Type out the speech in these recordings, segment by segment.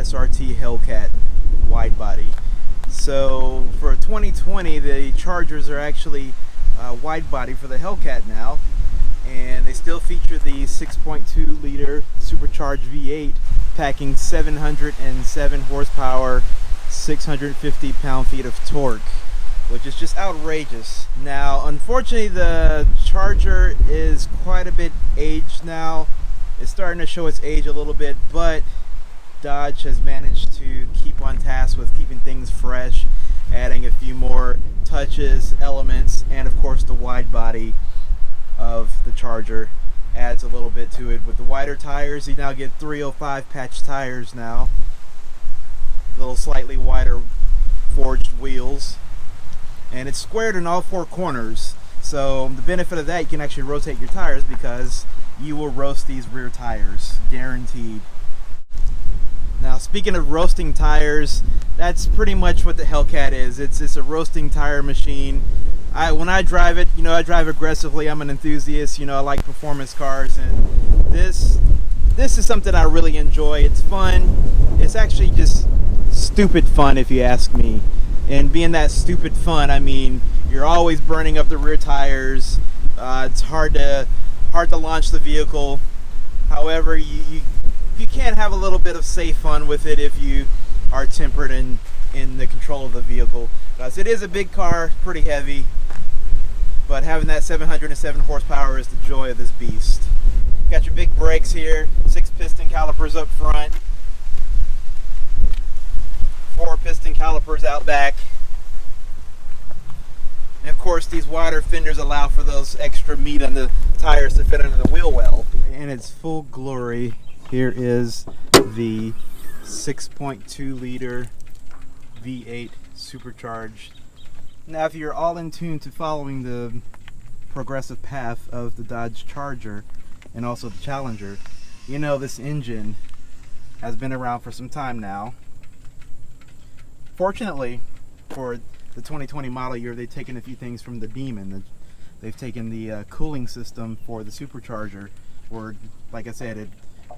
SRT Hellcat Widebody. So for 2020, the Chargers are actually wide body for the Hellcat now, and they still feature the 6.2 liter Supercharged V8 packing 707 horsepower, 650 pound-feet of torque, which is just outrageous. Now, unfortunately, the Charger is quite a bit aged now. It's starting to show its age a little bit, but Dodge has managed to keep on task with keeping things fresh, adding a few more touches, elements, and of course the wide body of the Charger adds a little bit to it. With the wider tires, you now get 305 patch tires now, a little slightly wider forged wheels, and it's squared in all four corners. So the benefit of that, you can actually rotate your tires because you will roast these rear tires, guaranteed. Now, speaking of roasting tires, that's pretty much what the Hellcat is. It's a roasting tire machine. When I drive it, I drive aggressively. I'm an enthusiast. I like performance cars, and this is something I really enjoy. It's fun. It's actually just stupid fun, if you ask me. And being that stupid fun, I mean, you're always burning up the rear tires. It's hard to launch the vehicle. However, you can have a little bit of safe fun with it if you are tempered in the control of the vehicle. Because it is a big car, pretty heavy, but having that 707 horsepower is the joy of this beast. Got your big brakes here, 6 piston calipers up front, 4 piston calipers out back. And of course, these wider fenders allow for those extra meat on the tires to fit under the wheel well. In its full glory, here is the 6.2 liter V8 supercharged. Now, if you're all in tune to following the progressive path of the Dodge Charger and also the Challenger, this engine has been around for some time now. Fortunately, for the 2020 model year, they've taken a few things from the Demon. They've taken the cooling system for the supercharger, where, like I said, it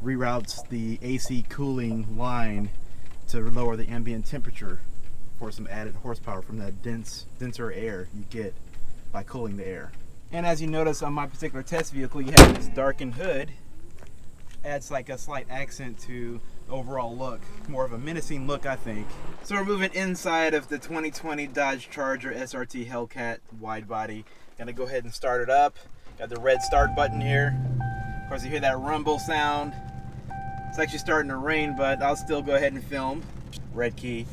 reroutes the AC cooling line to lower the ambient temperature for some added horsepower from that denser air you get by cooling the air. And as you notice on my particular test vehicle, you have this darkened hood. Adds like a slight accent to the overall look, more of a menacing look, I think. So we're moving inside of the 2020 Dodge Charger SRT Hellcat Widebody. Gonna go ahead and start it up. Got the red start button here. Of course, you hear that rumble sound. It's actually starting to rain, but I'll still go ahead and film. Red key.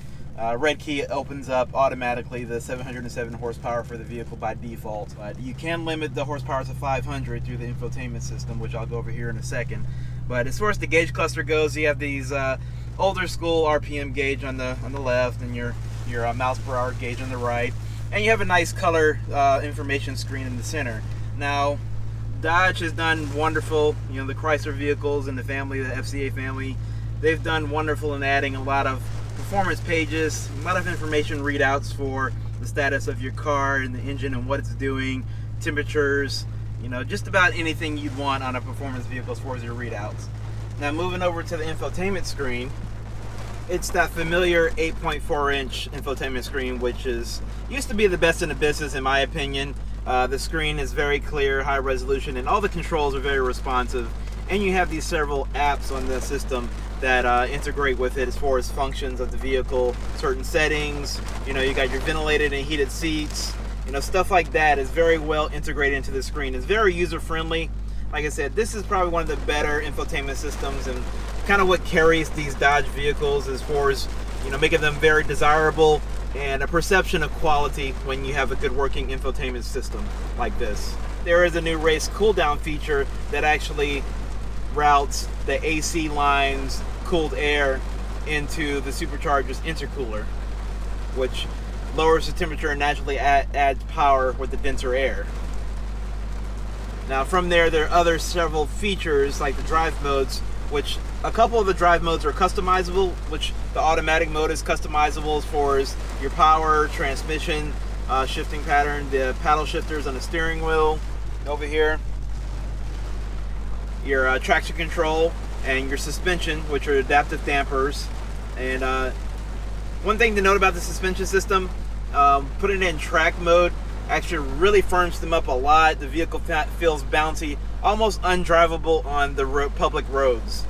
Red key opens up automatically the 707 horsepower for the vehicle by default. You can limit the horsepower to 500 through the infotainment system, which I'll go over here in a second. But as far as the gauge cluster goes, you have these older school RPM gauge on the left, and your miles per hour gauge on the right, and you have a nice color information screen in the center. Now, Dodge has done wonderful. The Chrysler vehicles and the family, the FCA family, they've done wonderful in adding a lot of performance pages, a lot of information readouts for the status of your car and the engine and what it's doing, temperatures, just about anything you'd want on a performance vehicle as far as your readouts. Now, moving over to the infotainment screen, it's that familiar 8.4-inch infotainment screen, which used to be the best in the business, in my opinion. The screen is very clear, high resolution, and all the controls are very responsive. And you have these several apps on the system that integrate with it as far as functions of the vehicle, certain settings. You got your ventilated and heated seats. Stuff like that is very well integrated into the screen. It's very user-friendly. Like I said, this is probably one of the better infotainment systems, and kind of what carries these Dodge vehicles as far as making them very desirable, and a perception of quality when you have a good working infotainment system like this. There is a new race cool down feature that actually routes the AC lines, cooled air, into the supercharger's intercooler, which lowers the temperature and naturally adds power with the denser air. Now, from there are several features like the drive modes, which a couple of the drive modes are customizable, which the automatic mode is customizable as far as your power, transmission, shifting pattern, the paddle shifters on the steering wheel over here, your traction control, and your suspension, which are adaptive dampers. And one thing to note about the suspension system, putting it in track mode actually really firms them up a lot. The vehicle feels bouncy, almost undrivable on the public roads.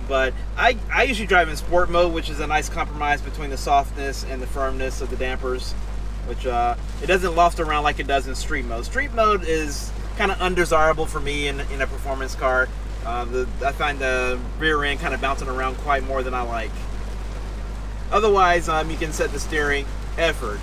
But I usually drive in sport mode, which is a nice compromise between the softness and the firmness of the dampers, which it doesn't loft around like it does in street mode. Street mode is kind of undesirable for me in a performance car. I find the rear end kind of bouncing around quite more than I like. Otherwise, you can set the steering effort.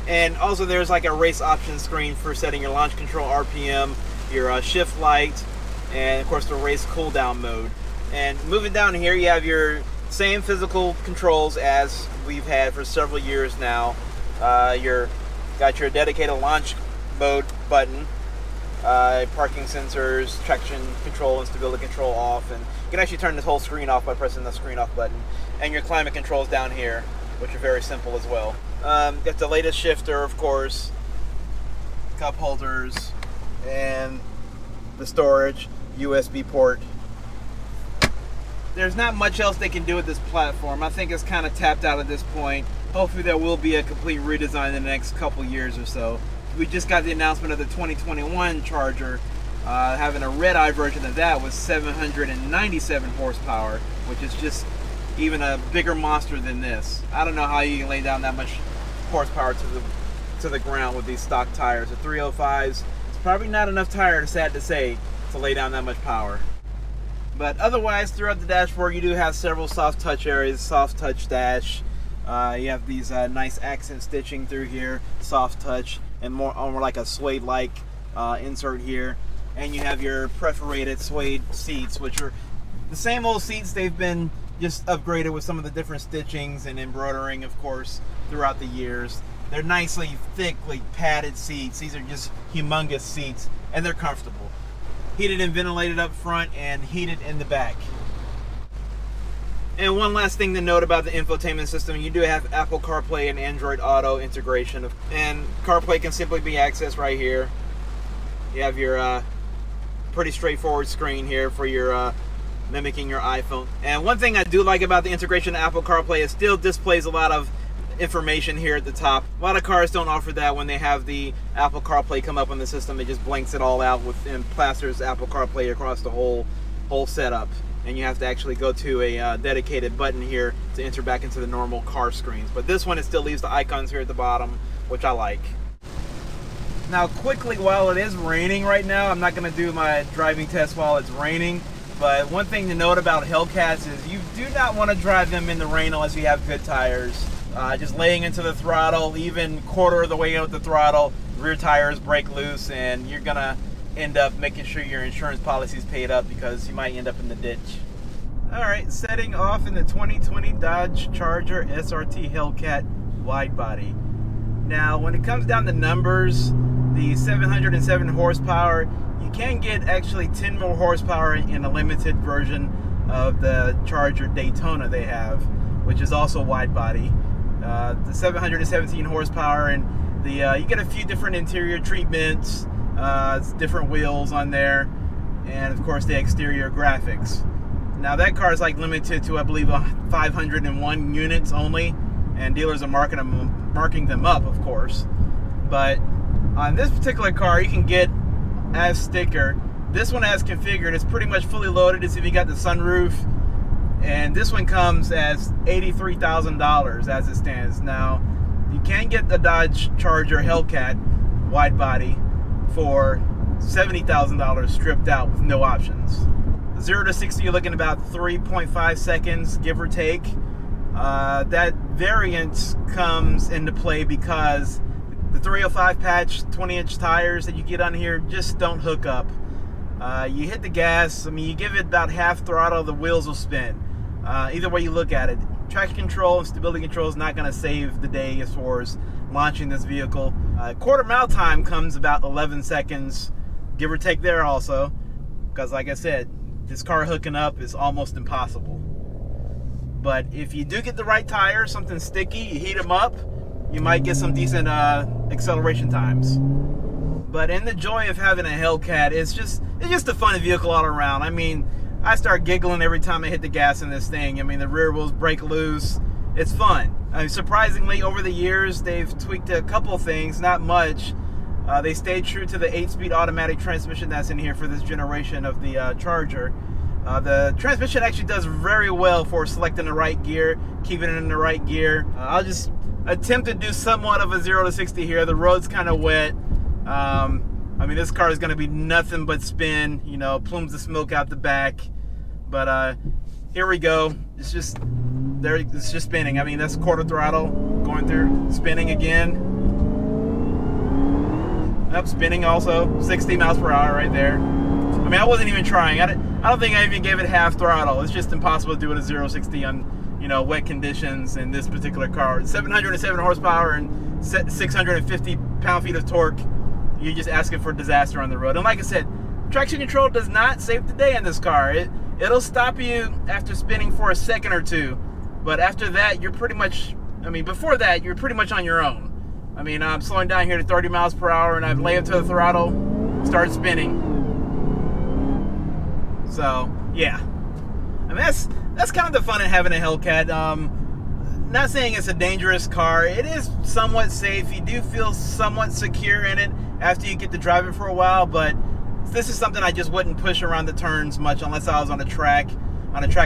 And also there's like a race option screen for setting your launch control RPM, your shift light, and of course the race cool down mode. And moving down here, you have your same physical controls as we've had for several years now. Got your dedicated launch mode button, parking sensors, traction control and stability control off, and you can actually turn this whole screen off by pressing the screen off button. And your climate controls down here, which are very simple as well. Got the latest shifter, of course, cup holders, and the storage, USB port. There's not much else they can do with this platform. I think it's kind of tapped out at this point. Hopefully there will be a complete redesign in the next couple years or so. We just got the announcement of the 2021 Charger, having a Redeye version of that with 797 horsepower, which is just even a bigger monster than this. I don't know how you can lay down that much horsepower to the ground with these stock tires. The 305s, it's probably not enough tire, sad to say, to lay down that much power. But otherwise, throughout the dashboard, you do have several soft touch areas, soft touch dash. You have these nice accent stitching through here, soft touch, and more like a suede-like insert here. And you have your perforated suede seats, which are the same old seats. They've been just upgraded with some of the different stitchings and embroidering, of course, throughout the years. They're nicely, thickly padded seats. These are just humongous seats, and they're comfortable. Heated and ventilated up front and heated in the back. And one last thing to note about the infotainment system, you do have Apple CarPlay and Android Auto integration. And CarPlay can simply be accessed right here. You have your pretty straightforward screen here for your mimicking your iPhone. And one thing I do like about the integration of Apple CarPlay, it still displays a lot of information here at the top. A lot of cars don't offer that when they have the Apple CarPlay come up on the system. It just blanks it all out and plasters Apple CarPlay across the whole setup. And you have to actually go to a dedicated button here to enter back into the normal car screens. But this one, it still leaves the icons here at the bottom, which I like. Now quickly, while it is raining right now, I'm not going to do my driving test while it's raining. But one thing to note about Hellcats is you do not want to drive them in the rain unless you have good tires. Just laying into the throttle, even quarter of the way out the throttle, rear tires break loose, and you're gonna end up making sure your insurance policy is paid up because you might end up in the ditch. Alright, setting off in the 2020 Dodge Charger SRT Hellcat Widebody. Now, when it comes down to numbers, the 707 horsepower, you can get actually 10 more horsepower in a limited version of the Charger Daytona they have, which is also wide body. The 717 horsepower, and you get a few different interior treatments, different wheels on there, and of course the exterior graphics. Now that car is like limited to, I believe, 501 units only, and dealers are marking them up, of course. But on this particular car, you can get as sticker. This one as configured, it's pretty much fully loaded. It's even got the sunroof. And this one comes as $83,000 as it stands. Now, you can get the Dodge Charger Hellcat Widebody for $70,000 stripped out with no options. 0 to 60, you're looking about 3.5 seconds, give or take. That variance comes into play because the 305 patch 20-inch tires that you get on here just don't hook up. You hit the gas, I mean, you give it about half throttle, the wheels will spin. Either way you look at it, traction control and stability control is not going to save the day as far as launching this vehicle. Quarter mile time comes about 11 seconds, give or take there also, because like I said, this car hooking up is almost impossible. But if you do get the right tires, something sticky, you heat them up, you might get some decent acceleration times. But in the joy of having a Hellcat, it's just a fun vehicle all around. I mean, I start giggling every time I hit the gas in this thing. I mean, the rear wheels break loose, it's fun. I mean, surprisingly, over the years, they've tweaked a couple things, not much. They stayed true to the 8-speed automatic transmission that's in here for this generation of the Charger. The transmission actually does very well for selecting the right gear, keeping it in the right gear. I'll just attempt to do somewhat of a 0 to 60 here. The road's kind of wet. I mean, this car is going to be nothing but spin, you know, plumes of smoke out the back. But here we go. It's just spinning. I mean, that's quarter throttle going through, spinning again. Up, spinning also, 60 miles per hour right there. I mean, I wasn't even trying. I don't think I even gave it half throttle. It's just impossible to do it at 0 to 60 on, you know, wet conditions in this particular car. 707 horsepower and 650 pound-feet of torque. You're just asking for disaster on the road. And like I said, traction control does not save the day in this car. It'll stop you after spinning for a second or two. But after that, you're pretty much, I mean, before that, you're pretty much on your own. I mean, I'm slowing down here to 30 miles per hour and I've laid to the throttle, start spinning. So, yeah. I mean, that's kind of the fun of having a Hellcat. Not saying it's a dangerous car. It is somewhat safe. You do feel somewhat secure in it after you get to drive it for a while, but this is something I just wouldn't push around the turns much unless I was on a track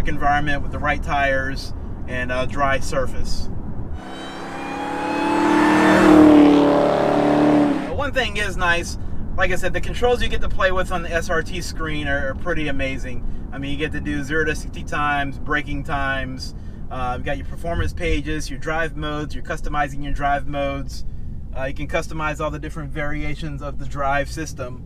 environment with the right tires and a dry surface. One thing is nice, like I said, the controls you get to play with on the SRT screen are pretty amazing. I mean, you get to do 0 to 60 times, braking times, you've got your performance pages, your drive modes, you're customizing your drive modes. You can customize all the different variations of the drive system.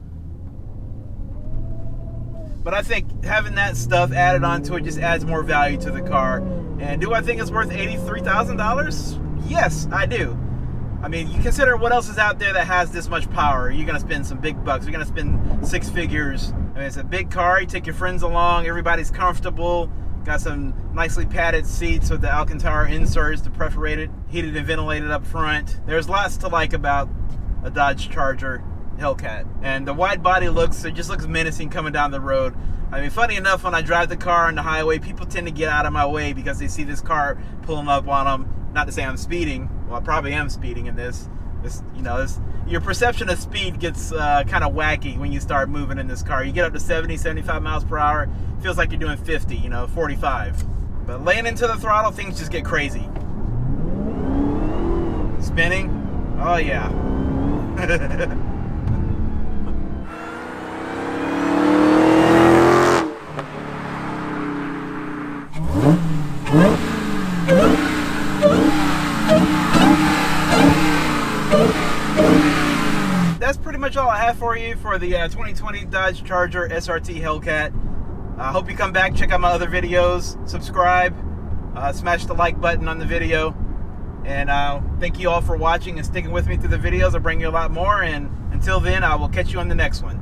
But I think having that stuff added onto it just adds more value to the car. And do I think it's worth $83,000? Yes, I do. I mean, you consider what else is out there that has this much power. You're going to spend some big bucks. You're going to spend 6 figures. I mean, it's a big car. You take your friends along. Everybody's comfortable. Got some nicely padded seats with the Alcantara inserts, the perforated, heated and ventilated up front. There's lots to like about a Dodge Charger Hellcat. And the wide body it just looks menacing coming down the road. I mean, funny enough, when I drive the car on the highway, people tend to get out of my way because they see this car pulling up on them. Not to say I'm speeding. Well, I probably am speeding in this. Your perception of speed gets kind of wacky when you start moving in this car. You get up to 70, 75 miles per hour. Feels like you're doing 50, 45. But laying into the throttle, things just get crazy. Spinning? Oh, yeah. That's pretty much all I have for you for the 2020 Dodge Charger SRT Hellcat. I hope you come back, check out my other videos, subscribe, smash the like button on the video, and thank you all for watching and sticking with me through the videos. I'll bring you a lot more, and until then, I will catch you on the next one.